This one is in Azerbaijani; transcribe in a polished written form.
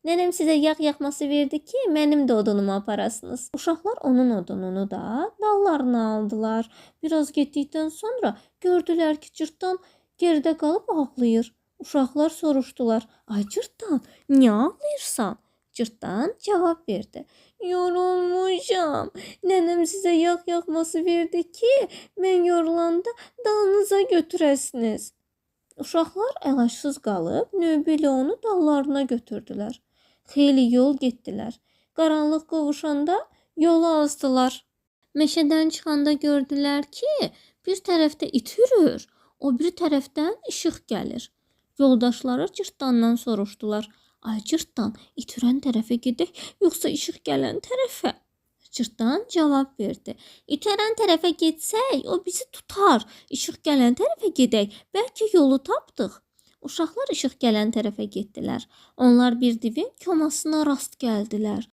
Nənəm sizə yağ yaxması verdi ki, mənim də odunumu aparasınız. Uşaqlar onun odununu da dallarına aldılar. Biraz getdikdən sonra gördülər ki, cırtdan geridə qalıb ağlayır. Uşaqlar soruşdular: "Ay cırtdan, niyə ağlayırsan?" Cırtdan cavab verdi: "Yorulmuşam. Nənəm sizə yağ yaxması verdi ki, mən yorulanda dalınıza götürəsiniz." Uşaqlar əlacısız qalıb növbə ilə onu dallarına götürdülər. Xeyli yol getdilər. Qaranlıq qovuşanda yolu azdılar. Meşədən çıxanda gördülər ki, bir tərəfdə it hürür, o biri tərəfdən işıq gəlir. Yoldaşları cırtdandan soruşdular: "Ay cırtdan, it hürən tərəfə gedək, yoxsa işıq gələn tərəfə?" Cırtdan cavab verdi: "İt hürən tərəfə getsək, o bizi tutar. İşıq gələn tərəfə gedək, bəlkə yolu tapdıq." Uşaqlar işıq gələn tərəfə getdilər. Onlar bir divin komasına rast gəldilər.